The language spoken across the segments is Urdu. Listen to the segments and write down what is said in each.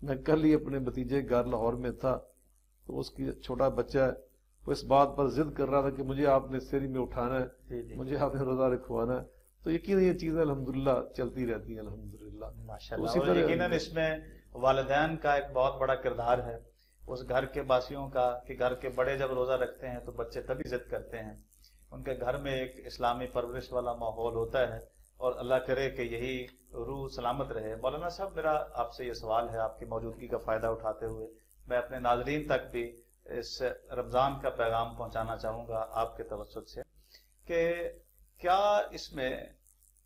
میں کل ہی اپنے بھتیجے کے گھر لاہور میں تھا، تو اس کی چھوٹا بچہ ہے، وہ اس بات پر ضد کر رہا تھا کہ مجھے آپ نے سحری میں اٹھانا ہے، مجھے آپ نے روزہ رکھوانا ہے. تو یقیناً یہ چیزیں الحمدللہ چلتی رہتی ہیں الحمدللہ. ماشاءاللہ. اور یقیناً اس میں والدین کا ایک بہت بڑا کردار ہے، اس گھر کے باسیوں کا، کہ گھر کے بڑے جب روزہ رکھتے ہیں تو بچے تبھی ضد کرتے ہیں. ان کے گھر میں ایک اسلامی پرورش والا ماحول ہوتا ہے، اور اللہ کرے کہ یہی روح سلامت رہے. مولانا صاحب، میرا آپ سے یہ سوال ہے، آپ کی موجودگی کا فائدہ اٹھاتے ہوئے میں اپنے ناظرین تک بھی اس رمضان کا پیغام پہنچانا چاہوں گا آپ کے توسط سے، کہ کیا اس میں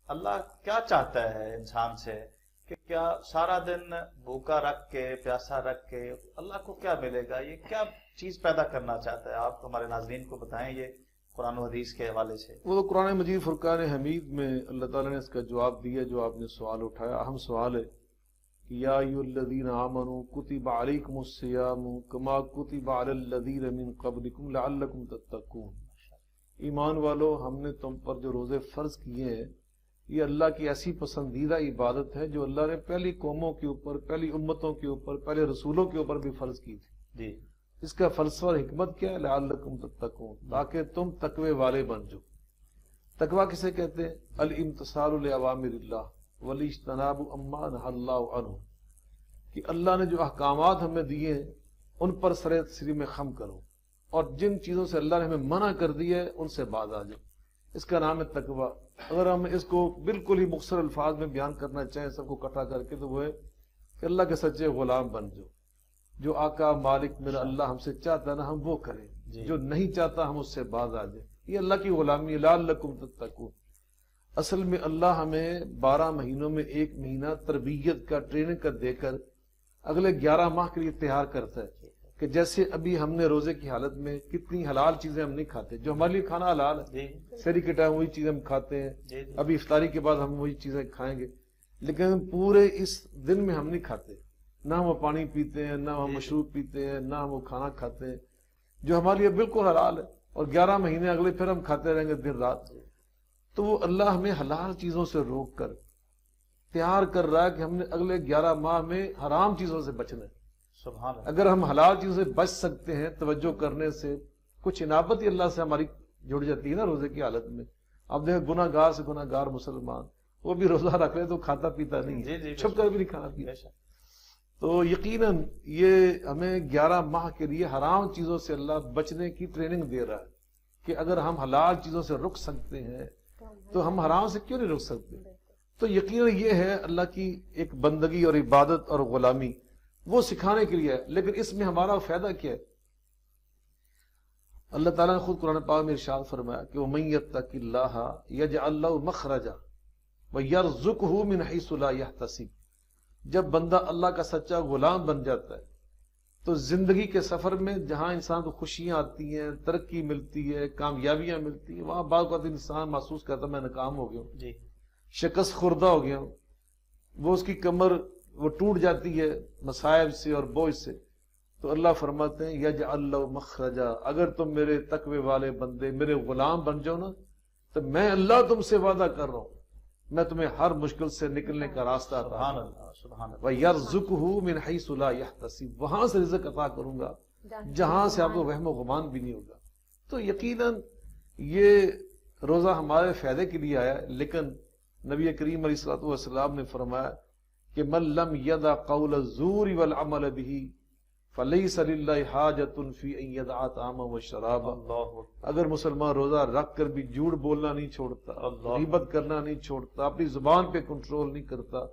اللہ کیا چاہتا ہے انسان سے، کہ کیا سارا دن بھوکا رکھ کے، پیاسا رکھ کے اللہ کو کیا ملے گا؟ یہ کیا چیز پیدا کرنا چاہتا ہے؟ آپ ہمارے ناظرین کو بتائیں یہ قرآن و حدیث کے حوالے سے. وہ تو قرآن مجید فرقان حمید میں اللہ تعالیٰ نے اس کا جواب دیا، جو آپ نے سوال اٹھایا. اہم سوال ہے کہ یا ایھا الذین آمنوا کتب علیکم الصیام کما کتب علی الذین من قبلکم لعلکم تتقون. ایمان والو، ہم نے تم پر جو روزے فرض کیے ہیں، یہ اللہ کی ایسی پسندیدہ عبادت ہے جو اللہ نے پہلی قوموں کے اوپر، پہلی امتوں کے اوپر، پہلے رسولوں کے اوپر بھی فرض کی تھی. جی. اس کا فلسفہ اور حکمت کیا ہے؟ لعلکم تتقون، تاکہ تم تقوی والے بن جاؤ. تقوی کسے کہتے ہیں؟ الامتثال لأوامر اللہ والاجتناب عما نہی اللہ عنہ، کہ اللہ نے جو احکامات ہمیں دیے ہیں ان پر سر تسلیم میں خم کرو، اور جن چیزوں سے اللہ نے ہمیں منع کر دیا ہے ان سے باز آ جاؤ. اس کا نام ہے تقوی. اگر ہم اس کو بالکل ہی مختصر الفاظ میں بیان کرنا چاہیں سب کو اکٹھا کر کے، تو وہ ہے کہ اللہ کے سچے غلام بن جاؤ. جو آقا مالک میرا اللہ ہم سے چاہتا ہے نا، ہم وہ کریں. جو نہیں چاہتا ہم اس سے باز آ جائیں. یہ اللہ کی غلامی ہے. لعلکم تتقون. اصل میں اللہ ہمیں 12 مہینوں میں ایک مہینہ تربیت کا، ٹریننگ کا دے کر اگلے 11 ماہ کے لیے تیار کرتا ہے. کہ جیسے ابھی ہم نے روزے کی حالت میں کتنی حلال چیزیں ہم نہیں کھاتے، جو ہمارے لیے کھانا حلال ہے، سحری کے ٹائم وہی چیزیں ہم کھاتے ہیں، ابھی افطاری کے بعد ہم وہی چیزیں کھائیں گے، لیکن پورے اس دن میں ہم نہیں کھاتے. نہ ہم وہ پانی پیتے ہیں، نہ ہم مشروب پیتے ہیں، نہ ہم وہ کھانا کھاتے ہیں جو ہمارے لیے بالکل حلال ہے، اور 11 مہینے اگلے پھر ہم کھاتے رہیں گے دن رات. تو وہ اللہ ہمیں حلال چیزوں سے روک کر تیار کر رہا ہے کہ ہم نے اگلے 11 ماہ میں حرام چیزوں سے بچنا ہے. سبحان اللہ. اگر ہم حلال چیزوں سے بچ سکتے ہیں توجہ کرنے سے، کچھ انابت ہی اللہ سے ہماری جڑ جاتی ہے نا روزے کی حالت میں. اب دیکھیں گناہ گار سے گناہ گار مسلمان، وہ بھی روزہ رکھ لے تو کھاتا پیتا نہیں ہے، چھپ کر بھی نہیں کھانا پیتا. تو یقیناً یہ ہمیں 11 ماہ کے لیے حرام چیزوں سے اللہ بچنے کی ٹریننگ دے رہا ہے، کہ اگر ہم حلال چیزوں سے رک سکتے ہیں تو ہم حرام سے کیوں نہیں رک سکتے. تو یقیناً یہ ہے اللہ کی ایک بندگی اور عبادت اور غلامی، وہ سکھانے کے لیے ہے. لیکن اس میں ہمارا فائدہ کیا ہے؟ اللہ تعالیٰ نے خود قرآن پاک میں ارشاد فرمایا کہ وَمَن يَتَّقِ اللَّهَ يَجْعَل لَّهُ مَخْرَجًا وَيَرْزُقْهُ مِنْ حَيْثُ لَا يَحْتَسِبُ. جب بندہ اللہ کا سچا غلام بن جاتا ہے تو زندگی کے سفر میں جہاں انسان کو خوشیاں آتی ہیں، ترقی ملتی ہے، کامیابیاں ملتی ہیں، وہاں بعض اوقات انسان محسوس کرتا ہے میں ناکام ہو گیا ہوں، شکست خوردہ ہو گیا ہوں. وہ اس کی کمر وہ ٹوٹ جاتی ہے مصائب سے اور بوجھ سے. تو اللہ فرماتے ہیں یجعل لہ مخرجا، اگر تم میرے تقوی والے بندے، میرے غلام بن جاؤ نا، تو میں اللہ تم سے وعدہ کر رہا ہوں، میں تمہیں ہر مشکل سے نکلنے کا راستہ عطا کروں گا. وَيَرْزُقْهُ مِنْ حَيْثُ لَا يَحْتَسِبُ، وہاں سے رزق عطا کروں گا جہاں سے آپ کو وہم و گمان بھی نہیں ہوگا. تو یقیناً یہ روزہ ہمارے فائدے کے لیے آیا ہے، لیکن نبی کریم علیہ الصلوۃ والسلام نے فرمایا کہ من لم يدع قول الزور والعمل به فليس لله حاجة في ان يدع طعاما وشرابا. اگر مسلمان روزہ رکھ کر بھی جھوٹ بولنا نہیں چھوڑتا، غیبت کرنا نہیں چھوڑتا، اپنی زبان پہ کنٹرول نہیں کرتا،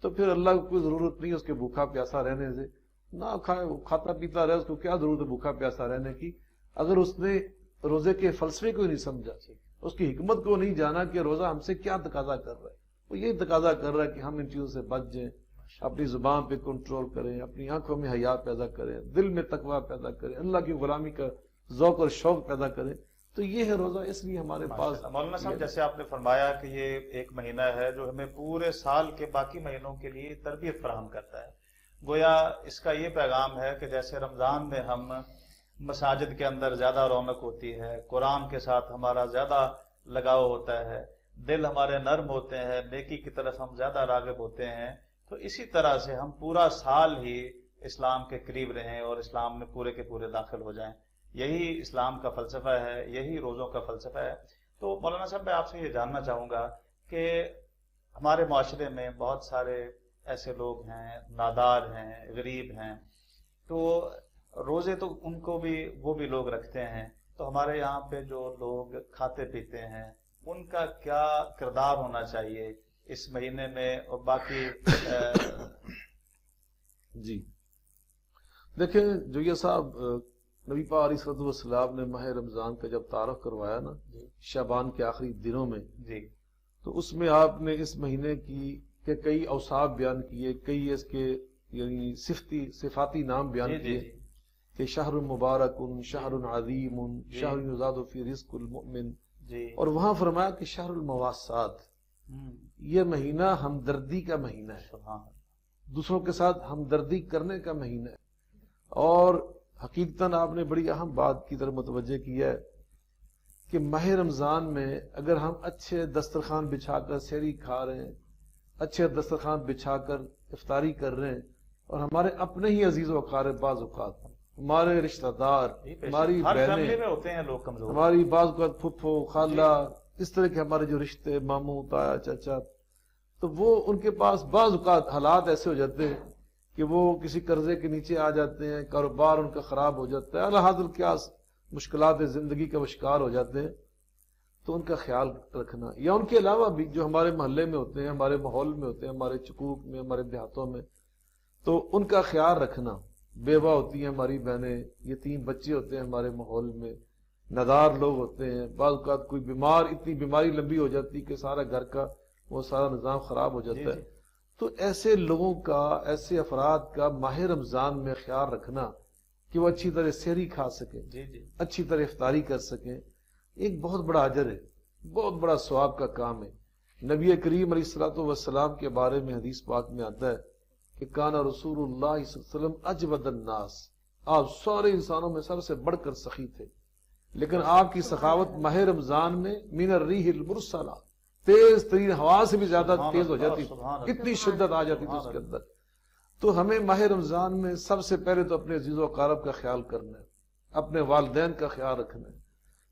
تو پھر اللہ کو کوئی ضرورت نہیں اس کے بھوکا پیاسا رہنے سے. نہ کھائے، کھاتا پیتا رہے، اس کو کیا ضرورت ہے بھوکا پیاسا رہنے کی، اگر اس نے روزے کے فلسفے کو نہیں سمجھا، اس کی حکمت کو نہیں جانا کہ روزہ ہم سے کیا تقاضا کر رہا ہے. وہ یہ تقاضا کر رہا ہے کہ ہم ان چیزوں سے بچ جائیں، اپنی زبان پہ کنٹرول کریں، اپنی آنکھوں میں حیا پیدا کریں، دل میں تقوی پیدا کریں، اللہ کی غلامی کا ذوق اور شوق پیدا کریں. تو یہ ہے روزہ. اس لیے ہمارے پاس مولانا صاحب جیسے آپ نے فرمایا کہ یہ ایک مہینہ ہے جو ہمیں پورے سال کے باقی مہینوں کے لیے تربیت فراہم کرتا ہے. گویا اس کا یہ پیغام ہے کہ جیسے رمضان میں ہم مساجد کے اندر زیادہ رونق ہوتی ہے، قرآن کے ساتھ ہمارا زیادہ لگاؤ ہوتا ہے، دل ہمارے نرم ہوتے ہیں، نیکی کی طرف ہم زیادہ راغب ہوتے ہیں، تو اسی طرح سے ہم پورا سال ہی اسلام کے قریب رہیں اور اسلام میں پورے کے پورے داخل ہو جائیں. یہی اسلام کا فلسفہ ہے, یہی روزوں کا فلسفہ ہے. تو مولانا صاحب میں آپ سے یہ جاننا چاہوں گا کہ ہمارے معاشرے میں بہت سارے ایسے لوگ ہیں, نادار ہیں, غریب ہیں, تو روزے تو ان کو بھی وہ بھی لوگ رکھتے ہیں. تو ہمارے یہاں پہ جو لوگ کھاتے پیتے ہیں ان کا کیا کردار ہونا چاہیے اس مہینے میں اور باقی جی دیکھیں جویہ صاحب, نبی پاک علیہ الصلوۃ والسلام نے ماہ رمضان کا جب تعارف کروایا نا شعبان کے آخری دنوں میں, جی تو اس میں آپ نے اس مہینے کی کہ کئی اوصاف بیان کیے, کئی اس کے یعنی صفاتی نام بیان جی کیے کہ شہر مبارک, شہر عظیم, شہر یزاد فی رزق المؤمن, جی, اور وہاں فرمایا کہ شہر المواسات, یہ مہینہ ہمدردی کا مہینہ ہے, سبحان دوسروں کے ساتھ ہمدردی کرنے کا مہینہ ہے. اور حقیقتاً آپ نے بڑی اہم بات کی طرف متوجہ کیا ہے کہ ماہ رمضان میں اگر ہم اچھے دسترخوان بچھا کر سحری کھا رہے ہیں, اچھے دسترخوان بچھا کر افطاری کر رہے ہیں, اور ہمارے اپنے ہی عزیز و اقارب بعض اوقات ہمارے رشتہ دار, ہماری ہر فیملی بہنیں, میں ہوتے ہیں لوگ کمزور, ہماری بعض اوقات پھپھو خالہ, اس طرح کے ہمارے جو رشتے ماموں تایا چچا, تو وہ ان کے پاس بعض اوقات حالات ایسے ہو جاتے ہیں کہ وہ کسی قرضے کے نیچے آ جاتے ہیں, کاروبار ان کا خراب ہو جاتا ہے, الحاظ القیاس مشکلات زندگی کا شکار ہو جاتے ہیں. تو ان کا خیال رکھنا, یا ان کے علاوہ بھی جو ہمارے محلے میں ہوتے ہیں, ہمارے ماحول میں ہوتے ہیں, ہمارے چکوک میں, ہمارے دیہاتوں میں, تو ان کا خیال رکھنا. بیوہ ہوتی ہیں ہماری بہنیں, یتیم بچے ہوتے ہیں ہمارے ماحول میں, نادار لوگ ہوتے ہیں, بعض اوقات کوئی بیمار, اتنی بیماری لمبی ہو جاتی کہ سارا گھر کا وہ سارا نظام خراب ہو جاتا ہے. تو ایسے لوگوں کا, ایسے افراد کا ماہ رمضان میں خیال رکھنا کہ وہ اچھی طرح سحری کھا سکیں, اچھی طرح افطاری کر سکیں, ایک بہت بڑا اجر ہے, بہت بڑا ثواب کا کام ہے. نبی کریم علیہ الصلوۃ والسلام کے بارے میں حدیث پاک میں آتا ہے کہ کان رسول اللہ صلی اللہ علیہ وسلم اجود الناس, آپ سارے انسانوں میں سب سے بڑھ کر سخی تھے, لیکن آپ کی سخاوت ماہ رمضان میں من الریح المرسلہ, تیز ترین ہوا سے بھی زیادہ تیز ہو جاتی, کتنی شدت آ جاتی تھی اس کے اندر. تو ہمیں ماہ رمضان میں سب سے پہلے تو اپنے عزیز و اقارب کا خیال کرنا ہے, اپنے والدین کا خیال رکھنا ہے.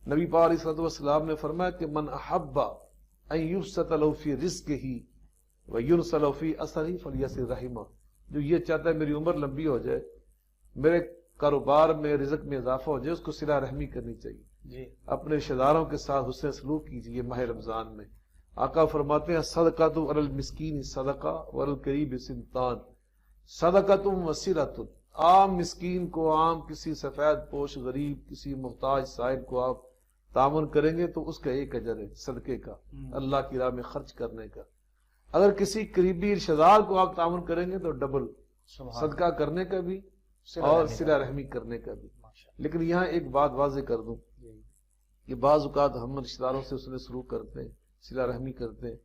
نبی پاک علیہ الصلوۃ والسلام نے فرمایا کہ من احب ان یبسط له فی رزقہ وینسل له فی اثرہ فلیصل رحمہ, جو یہ چاہتا ہے میری عمر لمبی ہو جائے, میرے کاروبار میں رزق میں اضافہ ہو جائے, اس کو صلہ رحمی کرنی چاہیے, اپنے رشتہ داروں کے ساتھ حسن سلوک کیجیے ماہ رمضان میں. آقا فرماتے ہیں صدقۃ علی المسکین صدقہ وعلی القریب سنتان, صدقۃ وصلۃ, عام مسکین کو, عام کسی سفید پوش غریب, کسی محتاج سائل کو آپ تعاون کریں گے تو اس کا ایک اجر ہے صدقے کا, اللہ کی راہ میں خرچ کرنے کا. اگر کسی قریبی رشتہ دار کو آپ تعاون کریں گے تو ڈبل صدقہ کرنے کا بھی اور صلہ رحمی کرنے کا بھی. لیکن یہاں ایک بات واضح کر دوں کہ بعض اوقات ہم رشتہ داروں سے اس نے سلوک کرتے ہیں, صلہ رحمی کرتے ہیں,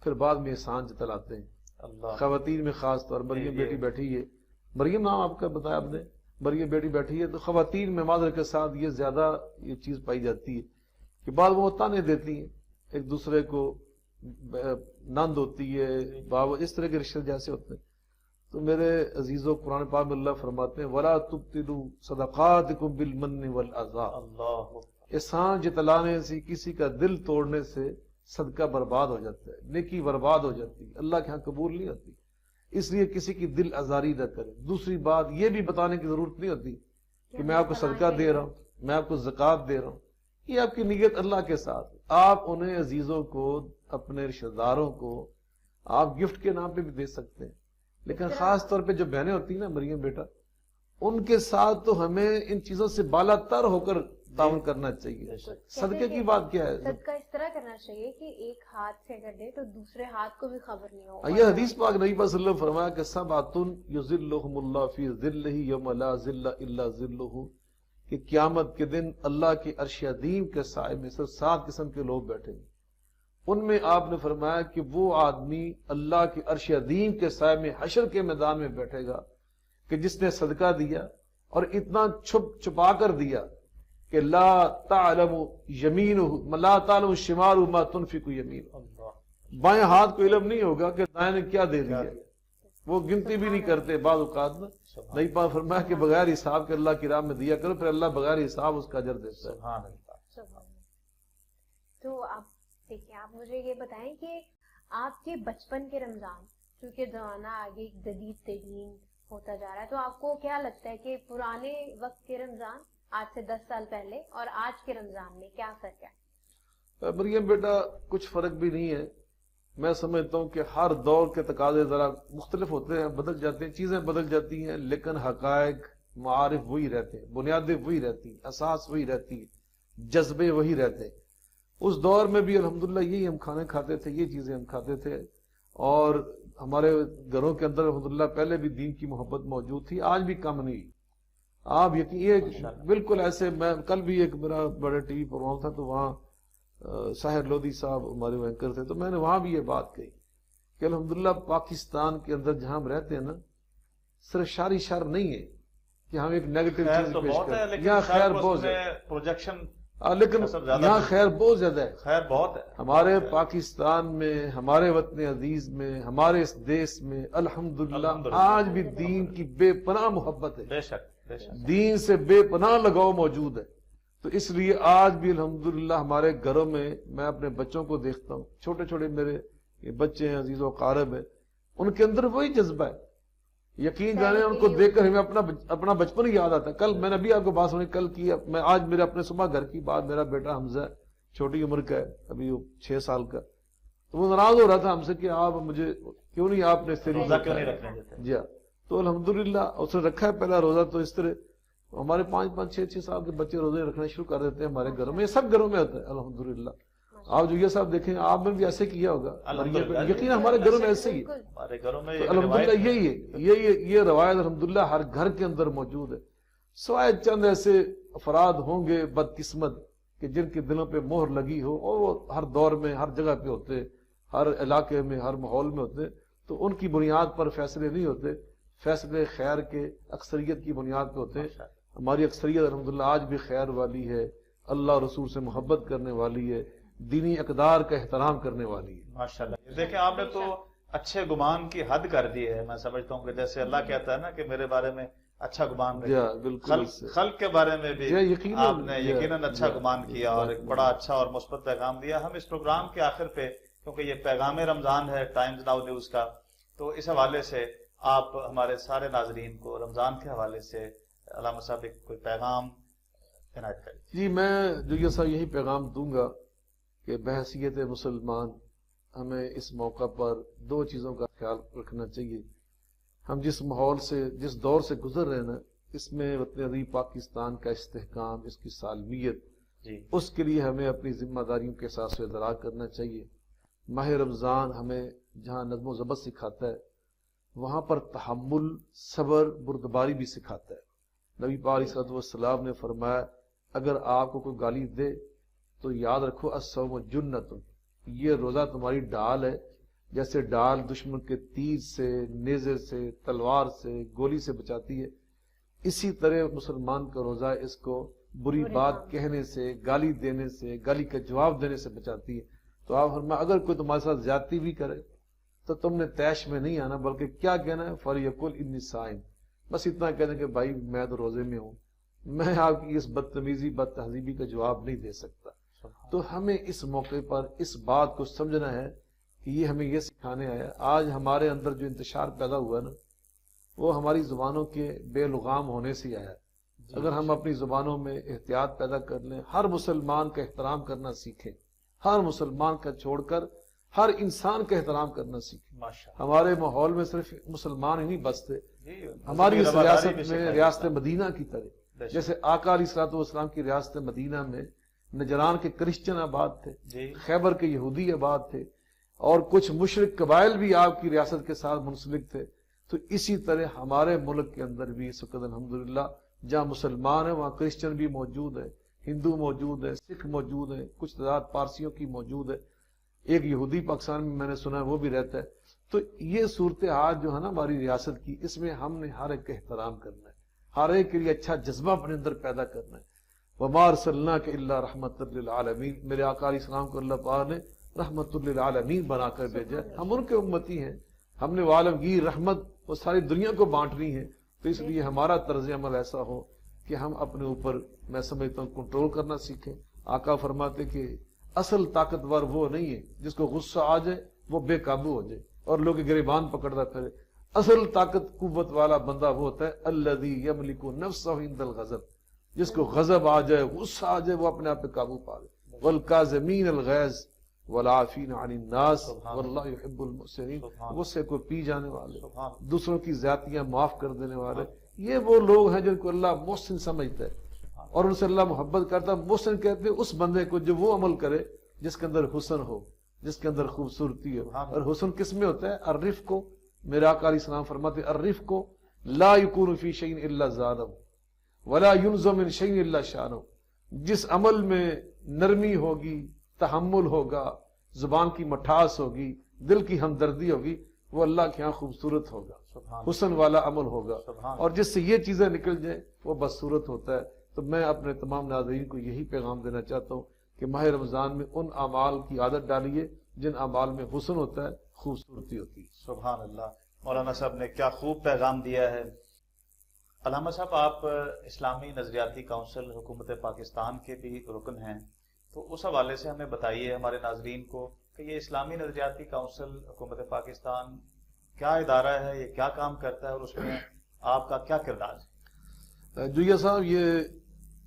پھر بعد میں احسان جتلاتے ہیں. خواتین میں خاص طور مریم بیٹی بیٹھی ہے, مریم نام آپ کا بتایا آپ نے, مریم بیٹی بیٹھی ہے, تو خواتین میں معذرت کے ساتھ یہ زیادہ یہ چیز پائی جاتی ہے کہ بعد وہ تانے دیتی ہیں ایک دوسرے کو, نند ہوتی ہے, بابا, اس طرح کے رشتے جیسے ہوتے ہیں. تو میرے عزیزوں, قرآن پاک میں اللہ فرماتے ہیں وَلَا تُبْطِلُوا صَدَقَاتِكُمْ بِالْمَنِّ وَالْأَذَىٰ, احسان جتلانے سے, کسی کا دل توڑنے سے صدقہ برباد ہو جاتا ہے, نیکی برباد ہو جاتی ہے, اللہ کے ہاں قبول نہیں ہوتی. اس لیے کسی کی دل آزاری نہ کرے. دوسری بات یہ بھی بتانے کی ضرورت نہیں ہوتی کہ میں آپ کو صدقہ دے رہا ہوں, میں آپ کو زکوٰۃ دے رہا ہوں, یہ آپ کی نیت اللہ کے ساتھ. آپ انہیں عزیزوں کو, اپنے رشتہ داروں کو آپ گفٹ کے نام پہ بھی دے سکتے ہیں, لیکن خاص طور پہ جو بہنیں ہوتی ہیں نا مریم بیٹا, ان کے ساتھ تو ہمیں ان چیزوں سے بالا تر ہو کر تعاون کرنا چاہیے. صدقے کی بات کیا ہے, صدقہ اس طرح کرنا چاہیے کہ ایک ہاتھ سے اگر دے تو دوسرے ہاتھ کو بھی خبر نہیں ہو. یہ حدیث پاک نبی صلی اللہ علیہ وسلم فرمایا کہ سبعۃ یظلھم اللہ فی ظلہ یوم لا ظل الا ظلہ, کہ قیامت کے دن اللہ کے عرش عظیم کے سائے میں صرف 7 قسم کے لوگ بیٹھیں گے. ان میں آپ نے فرمایا کہ وہ آدمی اللہ کے عرش عظیم کے سائے میں حشر کے میدان میں بیٹھے گا کہ جس نے صدقہ دیا اور اتنا چھپا کر دیا کہ لا تعلم یمینہ لا تعلم شمالہ ما تنفق یمینہ, بائیں ہاتھ کو علم نہیں ہوگا کہ دائیں نے کیا دے دیا. وہ گنتی بھی نہیں کرتے بعض اوقات نا. نبی پاک فرمایا کہ بغیر حساب کے اللہ کی راہ میں دیا کرو، پھر اللہ بغیر حساب اس کا اجر دیتا ہے. سبحان اللہ. سبحان اللہ. تو آپ دیکھیں، آپ مجھے یہ بتائیں کہ آپ کے بچپن کے رمضان، کیونکہ زمانہ آگے جدید ترین ہوتا جا رہا ہے، تو آپ کو کیا لگتا ہے کہ پرانے وقت کے رمضان آج سے 10 سال پہلے اور آج کے رمضان میں کیا فرق ہے؟ مریم بیٹا کچھ فرق بھی نہیں ہے. میں سمجھتا ہوں کہ ہر دور کے تقاضے ذرا مختلف ہوتے ہیں، بدل جاتے ہیں، چیزیں بدل جاتی ہیں، لیکن حقائق معارف وہی رہتے ہیں، بنیادیں وہی رہتی ہیں، اساس وہی رہتی ہے، جذبے وہی رہتے ہیں. اس دور میں بھی الحمدللہ یہی ہم کھانے کھاتے تھے، یہ چیزیں ہم کھاتے تھے، اور ہمارے گھروں کے اندر الحمدللہ پہلے بھی دین کی محبت موجود تھی، آج بھی کم نہیں. آپ یقین بالکل ایسے، میں کل بھی ایک میرا بڑے ٹی وی پروگرام تھا، تو وہاں ساحر لودھی صاحب ہمارے اینکر تھے، تو میں نے وہاں بھی یہ بات کہی کہ الحمدللہ پاکستان کے اندر جہاں ہم رہتے ہیں نا، صرف شاری شر نہیں ہے کہ ہم ایک نیگیٹو چیز پیش کریں، یہاں خیر بہت ہے، پروجیکشن، لیکن یہاں خیر بہت زیادہ ہے. خیر بہت ہے ہمارے پاکستان میں، ہمارے وطن عزیز میں، ہمارے اس دیش میں الحمدللہ آج بھی دین کی بے پناہ محبت ہے، بے شک بے شک. دین سے بے پناہ لگاؤ موجود ہے. تو اس لیے آج بھی الحمدللہ ہمارے گھروں میں، میں اپنے بچوں کو دیکھتا ہوں، چھوٹے چھوٹے میرے یہ بچے ہیں، عزیز و قارب ہیں، ان کے اندر وہی جذبہ ہے. یقین جانے ان کو دیکھ کر ہمیں اپنا بچپن ہی یاد آتا ہے. کل میں نے ابھی آپ کو بات سنی، کل کی میں آج میرے اپنے صبح گھر کی بات، میرا بیٹا حمزہ چھوٹی عمر کا ہے، ابھی وہ 6 سال کا، تو وہ ناراض ہو رہا تھا ہم سے کہ آپ مجھے کیوں نہیں، آپ نے روزہ کیوں نہیں رکھنے دیتے. جی ہاں. تو الحمدللہ اس نے رکھا ہے پہلا روزہ. تو اس طرح ہمارے 5-6 سال کے بچے روزے رکھنا شروع کر دیتے ہیں ہمارے گھروں میں. یہ سب گھروں میں ہوتا ہے الحمدللہ. آپ جو یہ صاحب دیکھیں، آپ نے بھی ایسے کیا ہوگا، یقین ہمارے گھروں میں ایسے ہی ہے. ہمارے گھروں میں الحمدللہ یہی ہے، یہ روایت الحمدللہ ہر گھر کے اندر موجود ہے. سوائے چند ایسے افراد ہوں گے بدقسمت کہ جن کے دلوں پہ مہر لگی ہو، اور وہ ہر دور میں ہر جگہ پہ ہوتے، ہر علاقے میں ہر ماحول میں ہوتے، تو ان کی بنیاد پر فیصلے نہیں ہوتے، فیصلے خیر کے اکثریت کی بنیاد پہ ہوتے ہیں. ہماری اکثریت الحمدللہ آج بھی خیر والی ہے، اللہ رسول سے محبت کرنے والی ہے، دینی اقدار کا احترام کرنے والی ہے. ماشاءاللہ. دیکھیں آپ نے تو اچھے گمان کی حد کر دی ہے. میں سمجھتا ہوں کہ جیسے اللہ کہتا ہے نا کہ میرے بارے میں اچھا گمان بالکل خلق کے بارے میں بھی آپ نے یقیناً اچھا گمان کیا اور ایک بڑا اچھا اور مثبت پیغام دیا. ہم اس پروگرام کے آخر پہ، کیونکہ یہ پیغام رمضان ہے ٹائمز ناؤ نیوز کا، تو اس حوالے سے آپ ہمارے سارے ناظرین کو رمضان کے حوالے سے علامہ صاحب کوئی پیغام عنایت کریں. جی میں جو یہ سب یہی پیغام دوں گا کہ بحیثیت مسلمان ہمیں اس موقع پر 2 چیزوں کا خیال رکھنا چاہیے. ہم جس ماحول سے، جس دور سے گزر رہے ہیں نا، اس میں وطن عزیز پاکستان کا استحکام، اس کی سالمیت، اس کے لیے ہمیں اپنی ذمہ داریوں کے ساتھ سے ادراک کرنا چاہیے. ماہ رمضان ہمیں جہاں نظم و ضبط سکھاتا ہے، وہاں پر تحمل، صبر، بردباری بھی سکھاتا ہے. نبی پاک علیہ الصلوۃ والسلام نے فرمایا اگر آپ کو کوئی گالی دے تو یاد رکھو الصوم جنۃ، یہ روزہ تمہاری ڈال ہے. جیسے ڈال دشمن کے تیر سے، نیزے سے، تلوار سے، گولی سے بچاتی ہے، اسی طرح مسلمان کا روزہ اس کو بری بات کہنے سے، گالی دینے سے، گالی کا جواب دینے سے بچاتی ہے. تو آپ فرمایا اگر کوئی تمہارے ساتھ زیادتی بھی کرے تو تم نے طیش میں نہیں آنا، بلکہ کیا کہنا ہے، فَلْيَقُلْ إِنِّي صَائِمٌ، بس اتنا کہنا کہ بھائی میں تو روزے میں ہوں، میں آپ کی اس بدتمیزی، بد تہذیبی کا جواب نہیں دے سکتا. تو ہمیں اس موقع پر اس بات کو سمجھنا ہے کہ یہ ہمیں یہ سکھانے آیا. آج ہمارے اندر جو انتشار پیدا ہوا نا، وہ ہماری زبانوں کے بے لغام ہونے سے آیا. اگر ہم اپنی زبانوں میں احتیاط پیدا کر لیں، ہر مسلمان کا احترام کرنا سیکھیں، ہر مسلمان کا چھوڑ کر ہر انسان کا احترام کرنا سیکھیں. ہمارے ماحول میں صرف مسلمان ہی نہیں بستے، ہماری اس ریاست میں ریاست مدینہ کی طرح، جیسے آقا علیہ الصلوۃ والسلام کی ریاست مدینہ میں نجران کے کرسچن آباد تھے، خیبر کے یہودی آباد تھے، اور کچھ مشرک قبائل بھی آپ کی ریاست کے ساتھ منسلک تھے. تو اسی طرح ہمارے ملک کے اندر بھی اس وقت الحمدللہ جہاں مسلمان ہیں وہاں کرسچن بھی موجود ہے، ہندو موجود ہے، سکھ موجود ہے، کچھ تعداد پارسیوں کی موجود ہے، ایک یہودی پاکستان میں نے سنا ہے وہ بھی رہتا ہے. تو یہ صورتحال جو ہے نا ہماری ریاست کی، اس میں ہم نے ہر ایک کا احترام کرنا ہے، ہر ایک کے لیے اچھا جذبہ اپنے اندر پیدا کرنا ہے. وَمَا أَرْسَلْنَاكَ إِلَّا رَحْمَةً لِلْعَالَمِينَ، میرے آقا علیہ السلام کو اللہ پاک نے رحمت للعالمین بنا کر بھیجا. ہم ان کے امتی ہیں، ہم نے وہ عالمگیر رحمت وہ ساری دنیا کو بانٹنی ہے، تو اس لیے ہمارا طرز عمل ایسا ہو کہ ہم اپنے اوپر میں سمجھتا ہوں کنٹرول کرنا سیکھیں. آقا فرماتے کہ اصل طاقتور وہ نہیں ہے جس کو غصہ آ جائے وہ بے قابو ہو جائے اور لوگ گریبان پکڑتا پھرے. اصل طاقت قوت والا بندہ وہ ہوتا ہے الذی یملک نفسہ عند الغضب، جس کو غضب آ جائے، غصہ آ جائے، وہ اپنے آپ پہ قابو پا لے. والکاظمین الغیظ والعافین عن الناس واللہ یحب المحسنین، غصے کو پی جانے والے، دوسروں کی زیادتیاں معاف کر دینے والے، یہ وہ لوگ ہیں جن کو اللہ محسن سمجھتا ہے اور ان سے اللہ محبت کرتا ہے. محسن کہتے ہیں اس بندے کو جو وہ عمل کرے جس کے اندر حسن ہو، جس کے اندر خوبصورتی ہو. اور حسن کس میں ہوتا ہے؟ الرفق کو، میرا آقا علیہ السلام فرماتے الرفق کو لا یکون فی شیء الا زانہ ولا ینزع من شیء الا شانہ. جس عمل میں نرمی ہوگی، تحمل ہوگا، زبان کی مٹھاس ہوگی، دل کی ہمدردی ہوگی، وہ اللہ کے ہاں خوبصورت ہوگا، حسن والا عمل ہوگا. اور جس سے یہ چیزیں نکل جائیں وہ بدصورت ہوتا ہے. تو میں اپنے تمام ناظرین کو یہی پیغام دینا چاہتا ہوں کہ ماہ رمضان میں ان اعمال کی عادت ڈالیے جن اعمال میں حسن ہوتا ہے، خوبصورتی ہوتی ہے. سبحان اللہ. مولانا صاحب نے کیا خوب پیغام دیا ہے. علامہ صاحب، آپ اسلامی نظریاتی کونسل حکومت پاکستان کے بھی رکن ہیں، تو اس حوالے سے ہمیں بتائیے ہمارے ناظرین کو کہ یہ اسلامی نظریاتی کونسل حکومت پاکستان کیا ادارہ ہے، یہ کیا کام کرتا ہے اور اس میں آپ کا کیا کردار ہے؟ جویا صاحب، یہ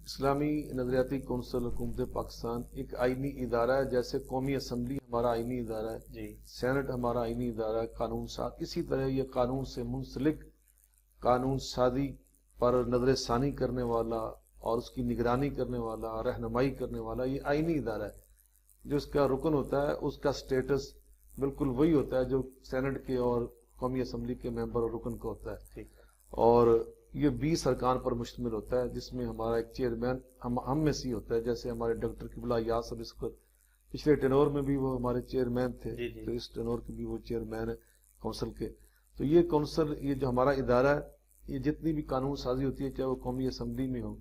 اسلامی نظریاتی کونسل حکومت پاکستان ایک آئینی ادارہ ہے. جیسے قومی اسمبلی ہمارا آئینی ادارہ ہے، جی، سینٹ ہمارا آئینی ادارہ ہے، قانون ساز، اسی طرح یہ قانون سے منسلک قانون سازی پر نظر ثانی کرنے والا اور اس کی نگرانی کرنے والا، رہنمائی کرنے والا یہ آئینی ادارہ ہے. جو اس کا رکن ہوتا ہے اس کا سٹیٹس بالکل وہی ہوتا ہے جو سینٹ کے اور قومی اسمبلی کے ممبر اور رکن کا ہوتا ہے. اور یہ 20 ارکان پر مشتمل ہوتا ہے، جس میں ہمارا ایک چیئرمین ہم میں سے ہوتا ہے. جیسے ہمارے ڈاکٹر قبلہ یاس صاحب اس وقت پچھلے ٹینور میں بھی وہ ہمارے چیئرمین تھے، تو اس ٹینور کے بھی وہ چیئرمین ہے کونسل کے. تو یہ کونسل، یہ جو ہمارا ادارہ ہے، یہ جتنی بھی قانون سازی ہوتی ہے، چاہے وہ قومی اسمبلی میں ہو،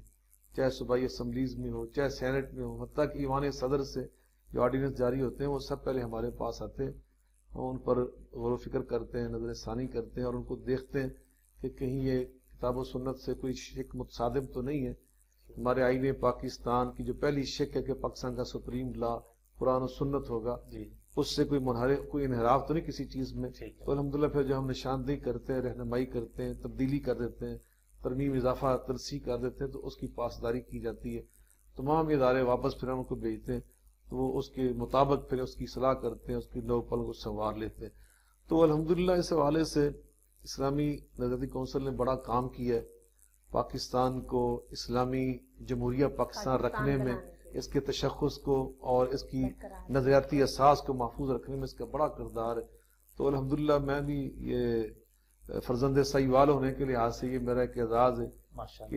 چاہے صوبائی اسمبلیز میں ہو، چاہے سینٹ میں ہو، حتیٰ کہ ایوان صدر سے جو آرڈیننس جاری ہوتے ہیں وہ سب پہلے ہمارے پاس آتے ہیں. ہم ان پر غور و فکر کرتے ہیں، نظر ثانی کرتے ہیں اور ان کو دیکھتے ہیں کہ کہیں یہ کتاب و سنت سے کوئی شک متصادم تو نہیں ہے. ہمارے آئین پاکستان کی جو پہلی شک ہے کہ پاکستان کا سپریم لا قرآن و سنت ہوگا، اس سے کوئی انحراف تو نہیں کسی چیز میں. تو الحمدللہ پھر جو ہم نشاندہی کرتے ہیں، رہنمائی کرتے ہیں، تبدیلی کر دیتے ہیں، ترمیم اضافہ ترسیح کر دیتے ہیں، تو اس کی پاسداری کی جاتی ہے. تمام ادارے واپس پھر ہم ان کو بھیجتے ہیں، تو وہ اس کے مطابق پھر اس کی اصلاح کرتے ہیں، اس کی نو پل کو سنوار لیتے ہیں. تو الحمدللہ اس حوالے سے اسلامی نظریاتی کونسل نے بڑا کام کیا ہے پاکستان کو اسلامی جمہوریہ پاکستان رکھنے میں، اس کے تشخص کو اور اس کی نظریاتی اساس کو محفوظ رکھنے میں اس کا بڑا کردار ہے. تو الحمدللہ میں بھی یہ فرزند سہیوال ہونے کے لحاظ سے یہ میرا ایک اعزاز ہے کہ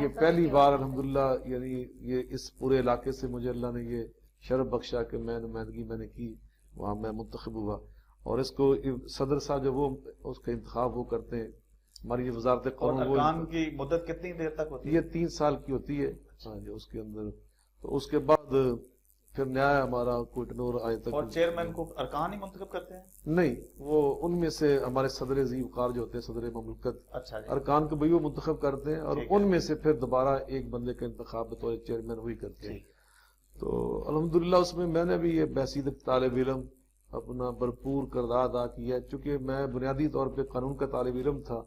یہ پہلی بار الحمدللہ یعنی یہ اس پورے علاقے سے مجھے اللہ نے یہ شرف بخشا کہ میں نمائندگی میں نے کی، وہاں میں منتخب ہوا. اور اس کو صدر صاحب جو وہ اس کا انتخاب وہ کرتے ہیں. ہماری یہ وزارت قانون، ارکان کی مدت کتنی دیر تک ہوتی ہے؟ یہ 3 سال کی ہوتی ہے. ہاں جی، اس کے اندر تو اس کے بعد پھر نیا ہمارا کوئی ٹنور آئے تک. اور چیئرمین کو ارکان ہی منتخب کرتے ہیں؟ نہیں، وہ ان میں سے ہمارے صدر ذی وقار جو ہوتے ہیں، صدر مملکت، اچھا جی، ارکان کو بھی وہ منتخب کرتے ہیں اور ان میں سے پھر دوبارہ ایک بندے کا انتخاب بطور چیئرمین وہی کرتے ہیں. تو الحمدللہ اس میں میں نے بھی یہ بحثیت طالب علم اپنا بھرپور کردار ادا کیا ہے. چونکہ میں بنیادی طور پہ قانون کا طالب علم تھا.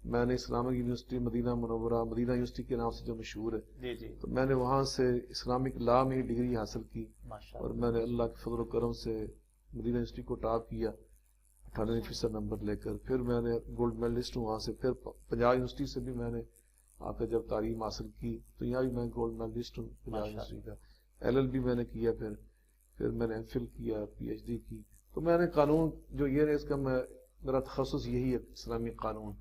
میں نے اسلامک یونیورسٹی مدینہ منورہ، مدینہ یونیورسٹی کے نام سے جو مشہور ہے، تو میں نے وہاں سے اسلامک لا میں ڈگری حاصل کی اور میں نے اللہ کے فضل و کرم سے مدینہ یونیورسٹی کو ٹاپ کیا 98% نمبر لے کر. پھر میں نے گولڈ میڈلسٹ ہوں وہاں سے. پھر پنجاب یونیورسٹی سے بھی میں نے آ کر جب تعلیم حاصل کی تو یہاں بھی میں گولڈ میڈلسٹ ہوں پنجاب یونیورسٹی کا. LLB میں نے کیا، پھر میں نے MPhil کیا، PhD کی. تو میں نے قانون جو یہ اس کا میرا تخصص یہی ہے، اسلامی قانون،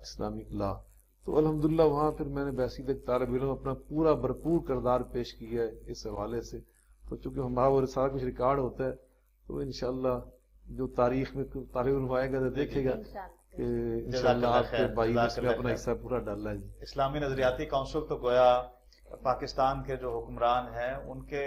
اسلامک لا. تو الحمدللہ وہاں پھر میں نے بحثیت ایک طالب علم اپنا پورا بھرپور کردار پیش کیا ہے اس حوالے سے. تو چونکہ ہمارا وہ سارا کچھ ریکارڈ ہوتا ہے تو انشاءاللہ جو تاریخ میں طالب علم آئے گا تو دیکھے گا کہ انشاءاللہ آپ کے بھائی نے اس میں اپنا حصہ پورا ڈالا ہے. اسلامی نظریاتی کونسل تو گویا پاکستان کے جو حکمران ہیں ان کے